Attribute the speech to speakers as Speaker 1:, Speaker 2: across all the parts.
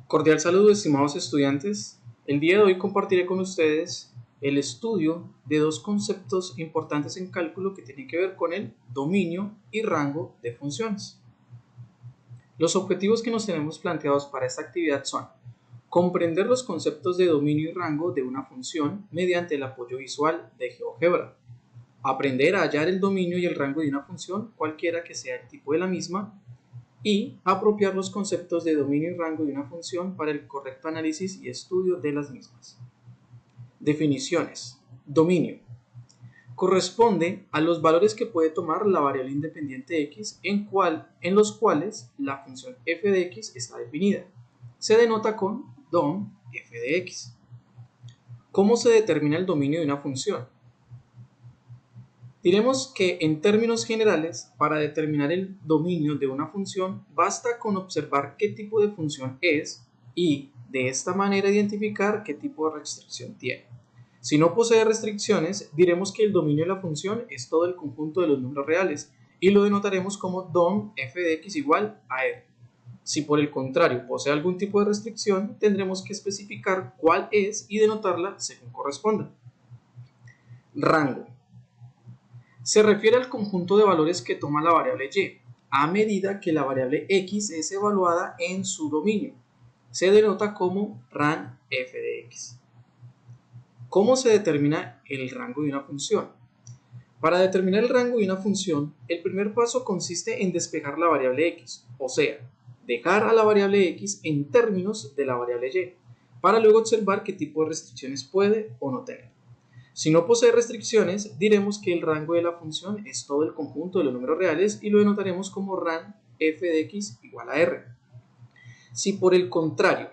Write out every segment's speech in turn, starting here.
Speaker 1: Cordial saludo, estimados estudiantes. El día de hoy compartiré con ustedes el estudio de dos conceptos importantes en cálculo que tienen que ver con el dominio y rango de funciones. Los objetivos que nos tenemos planteados para esta actividad son comprender los conceptos de dominio y rango de una función mediante el apoyo visual de GeoGebra, aprender a hallar el dominio y el rango de una función, cualquiera que sea el tipo de la misma, y apropiar los conceptos de dominio y rango de una función para el correcto análisis y estudio de las mismas. Definiciones. Dominio. Corresponde a los valores que puede tomar la variable independiente x en los cuales la función f de x está definida. Se denota con dom f de x. ¿Cómo se determina el dominio de una función? Diremos que en términos generales, para determinar el dominio de una función, basta con observar qué tipo de función es y de esta manera identificar qué tipo de restricción tiene. Si no posee restricciones, diremos que el dominio de la función es todo el conjunto de los números reales y lo denotaremos como dom f de x igual a r. Si por el contrario posee algún tipo de restricción, tendremos que especificar cuál es y denotarla según corresponda. Rango. Se refiere al conjunto de valores que toma la variable y a medida que la variable x es evaluada en su dominio. Se denota como ran f de x. ¿Cómo se determina el rango de una función? Para determinar el rango de una función, el primer paso consiste en despejar la variable x, o sea, dejar a la variable x en términos de la variable y, para luego observar qué tipo de restricciones puede o no tener. Si no posee restricciones, diremos que el rango de la función es todo el conjunto de los números reales y lo denotaremos como ran f de x igual a r. Si por el contrario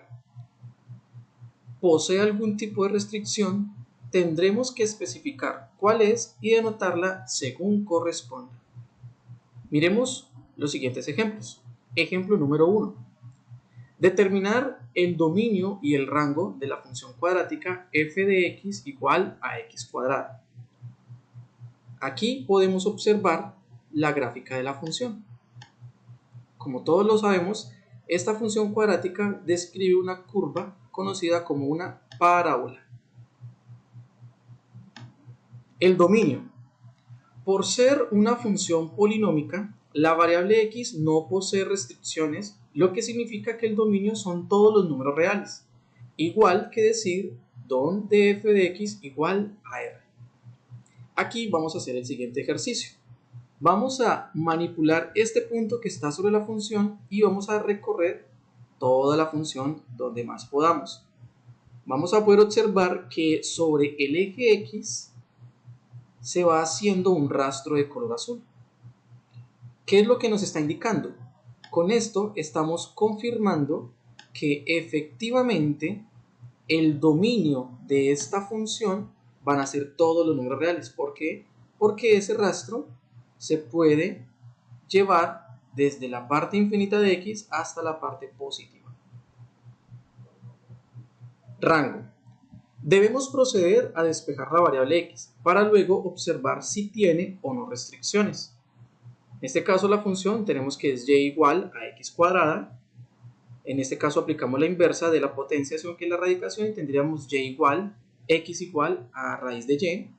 Speaker 1: posee algún tipo de restricción, tendremos que especificar cuál es y denotarla según corresponda. Miremos los siguientes ejemplos. Ejemplo número 1. Determinar el dominio y el rango de la función cuadrática f de x igual a x cuadrada. Aquí podemos observar la gráfica de la función. Como todos lo sabemos, esta función cuadrática describe una curva conocida como una parábola. El dominio. Por ser una función polinómica, la variable x no posee restricciones, lo que significa que el dominio son todos los números reales, igual que decir dom de f de x igual a r. Aquí vamos a hacer el siguiente ejercicio. Vamos a manipular este punto que está sobre la función y vamos a recorrer toda la función donde más podamos. Vamos a poder observar que sobre el eje x se va haciendo un rastro de color azul. ¿Qué es lo que nos está indicando? Con esto estamos confirmando que efectivamente el dominio de esta función van a ser todos los números reales. ¿Por qué? Porque ese rastro se puede llevar desde la parte infinita de x hasta la parte positiva. Rango. Debemos proceder a despejar la variable x para luego observar si tiene o no restricciones. En este caso la función tenemos que es y igual a x cuadrada. En este caso aplicamos la inversa de la potenciación que es la radicación y tendríamos x igual a raíz de y.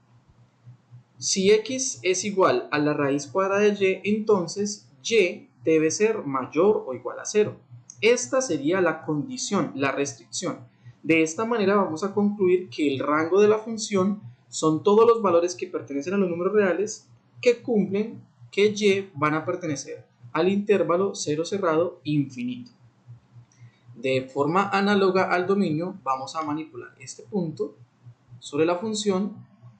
Speaker 1: Si x es igual a la raíz cuadrada de y, entonces y debe ser mayor o igual a 0. Esta sería la condición, la restricción. De esta manera vamos a concluir que el rango de la función son todos los valores que pertenecen a los números reales que cumplen que y van a pertenecer al intervalo 0 cerrado infinito. De forma análoga al dominio, vamos a manipular este punto sobre la función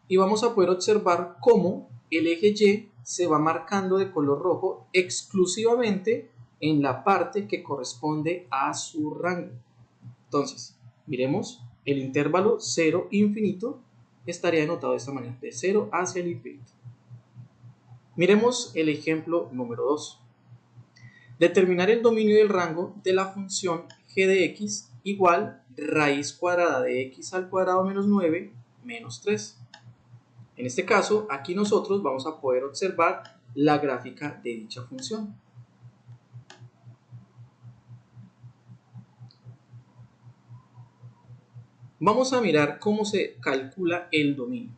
Speaker 1: y vamos a poder observar cómo el eje y se va marcando de color rojo exclusivamente en la parte que corresponde a su rango. Entonces, miremos, el intervalo 0 infinito estaría denotado de esta manera, de 0 hacia el infinito. Miremos el ejemplo número 2. Determinar el dominio y el rango de la función g de x igual raíz cuadrada de x al cuadrado menos 9 menos 3. En este caso, aquí nosotros vamos a poder observar la gráfica de dicha función. Vamos a mirar cómo se calcula el dominio.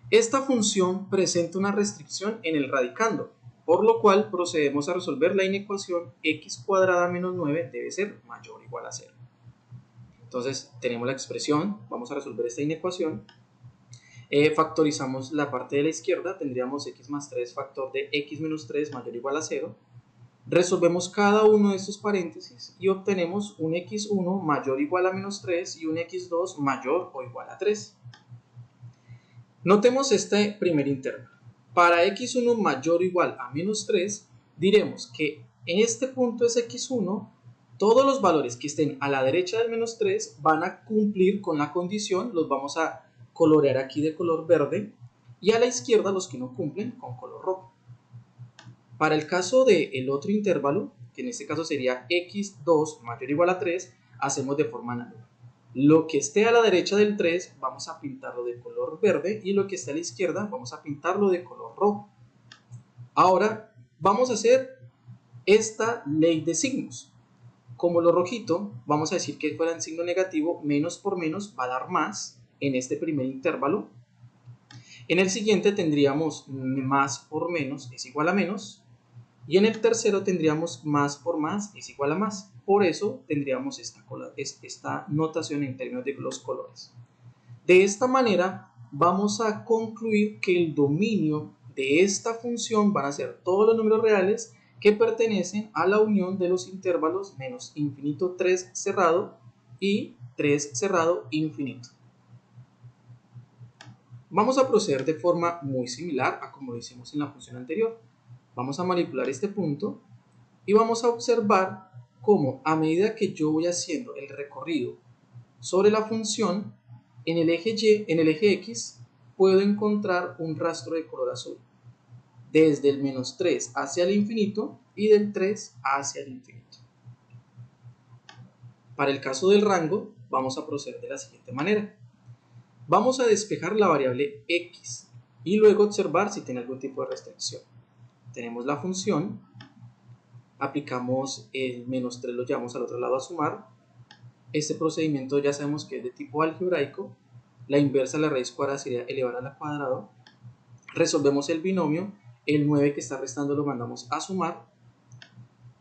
Speaker 1: Esta función presenta una restricción en el radicando, por lo cual procedemos a resolver la inecuación x cuadrada menos 9 debe ser mayor o igual a 0. Entonces tenemos la expresión, vamos a resolver esta inecuación. Factorizamos la parte de la izquierda, tendríamos x más 3 factor de x menos 3 mayor o igual a 0. Resolvemos cada uno de estos paréntesis y obtenemos un x1 mayor o igual a menos 3 y un x2 mayor o igual a 3. Notemos este primer intervalo. Para x1 mayor o igual a menos 3, diremos que en este punto es x1, todos los valores que estén a la derecha del menos 3 van a cumplir con la condición, los vamos a colorear aquí de color verde, y a la izquierda los que no cumplen con color rojo. Para el caso del otro intervalo, que en este caso sería x2 mayor o igual a 3, hacemos de forma análoga. Lo que esté a la derecha del 3 vamos a pintarlo de color verde y lo que esté a la izquierda vamos a pintarlo de color rojo. Ahora vamos a hacer esta ley de signos. Como lo rojito, vamos a decir que fuera en signo negativo, menos por menos va a dar más en este primer intervalo. En el siguiente tendríamos más por menos es igual a menos. Y en el tercero tendríamos más por más es igual a más. Por eso tendríamos esta notación en términos de los colores. De esta manera vamos a concluir que el dominio de esta función van a ser todos los números reales que pertenecen a la unión de los intervalos menos infinito 3 cerrado y 3 cerrado infinito. Vamos a proceder de forma muy similar a como lo hicimos en la función anterior. Vamos a manipular este punto y vamos a observar cómo a medida que yo voy haciendo el recorrido sobre la función, en el eje Y, en el eje X, puedo encontrar un rastro de color azul. Desde el menos 3 hacia el infinito y del 3 hacia el infinito. Para el caso del rango, vamos a proceder de la siguiente manera. Vamos a despejar la variable x y luego observar si tiene algún tipo de restricción. Tenemos la función, aplicamos el menos 3, lo llevamos al otro lado a sumar. Este procedimiento ya sabemos que es de tipo algebraico. La inversa de la raíz cuadrada sería elevar a la cuadrada. Resolvemos el binomio, el 9 que está restando lo mandamos a sumar.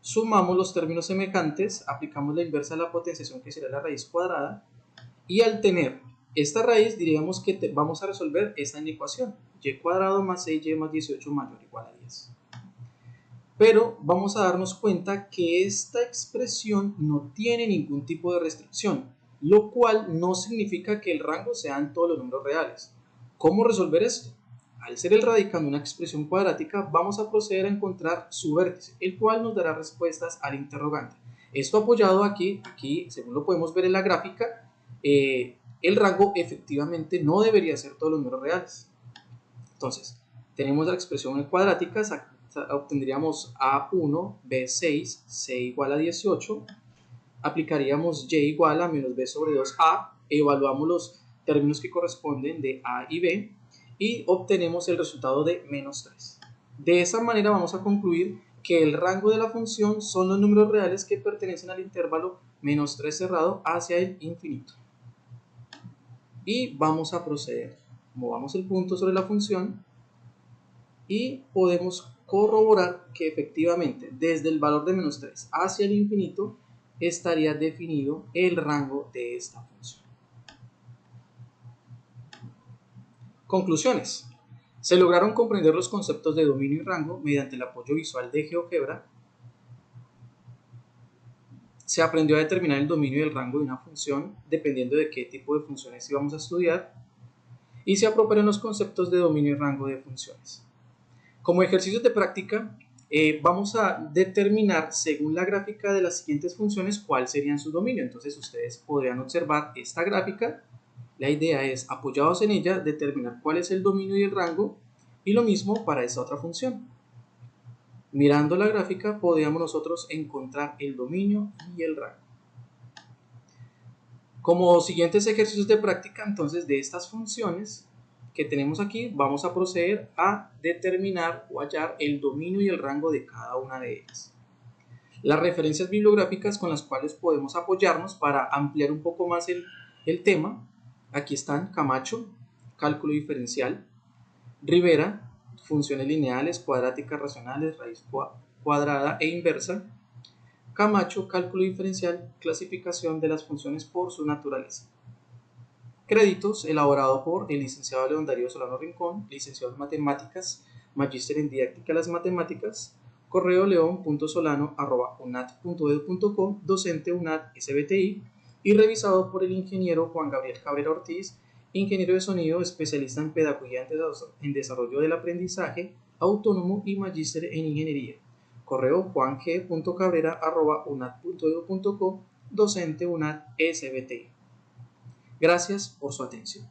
Speaker 1: Sumamos los términos semejantes, aplicamos la inversa de la potenciación que sería la raíz cuadrada. Y al tener esta raíz diríamos que vamos a resolver esta inecuación. Y cuadrado más 6y más 18 mayor o igual a 10. Pero vamos a darnos cuenta que esta expresión no tiene ningún tipo de restricción, lo cual no significa que el rango sean todos los números reales. ¿Cómo resolver esto? Al ser el radicando una expresión cuadrática, vamos a proceder a encontrar su vértice, el cual nos dará respuestas al interrogante. Esto apoyado aquí según lo podemos ver en la gráfica, el rango efectivamente no debería ser todos los números reales. Entonces, tenemos la expresión cuadrática, obtendríamos A1, B6, C igual a 18, aplicaríamos Y igual a menos B sobre 2A, evaluamos los términos que corresponden de A y B y obtenemos el resultado de menos 3. De esa manera vamos a concluir que el rango de la función son los números reales que pertenecen al intervalo menos 3 cerrado hacia el infinito. Y vamos a proceder, movamos el punto sobre la función y podemos corroborar que efectivamente desde el valor de menos 3 hacia el infinito estaría definido el rango de esta función. Conclusiones. Se lograron comprender los conceptos de dominio y rango mediante el apoyo visual de GeoGebra. Se aprendió a determinar el dominio y el rango de una función dependiendo de qué tipo de funciones íbamos a estudiar. Y se apropiaron los conceptos de dominio y rango de funciones. Como ejercicios de práctica, vamos a determinar según la gráfica de las siguientes funciones cuál serían su dominio. Entonces ustedes podrían observar esta gráfica. La idea es, apoyados en ella, determinar cuál es el dominio y el rango, y lo mismo para esta otra función. Mirando la gráfica podríamos nosotros encontrar el dominio y el rango. Como siguientes ejercicios de práctica, entonces, de estas funciones que tenemos aquí, vamos a proceder a determinar o hallar el dominio y el rango de cada una de ellas. Las referencias bibliográficas con las cuales podemos apoyarnos para ampliar un poco más el tema, aquí están: Camacho, cálculo diferencial; Rivera, funciones lineales, cuadráticas, racionales, raíz cuadrada e inversa; Camacho, cálculo diferencial, clasificación de las funciones por su naturaleza. Créditos elaborado por el licenciado León Darío Solano Rincón, licenciado en Matemáticas, magíster en Didáctica de las Matemáticas, correo leon.solano@unat.edu.co, docente UNAT SBTI, y revisado por el ingeniero Juan Gabriel Cabrera Ortiz, ingeniero de sonido, especialista en pedagogía en desarrollo del aprendizaje autónomo y magíster en ingeniería. Correo juang.cabrera@unat.edu.co, docente UNAT SBTI. Gracias por su atención.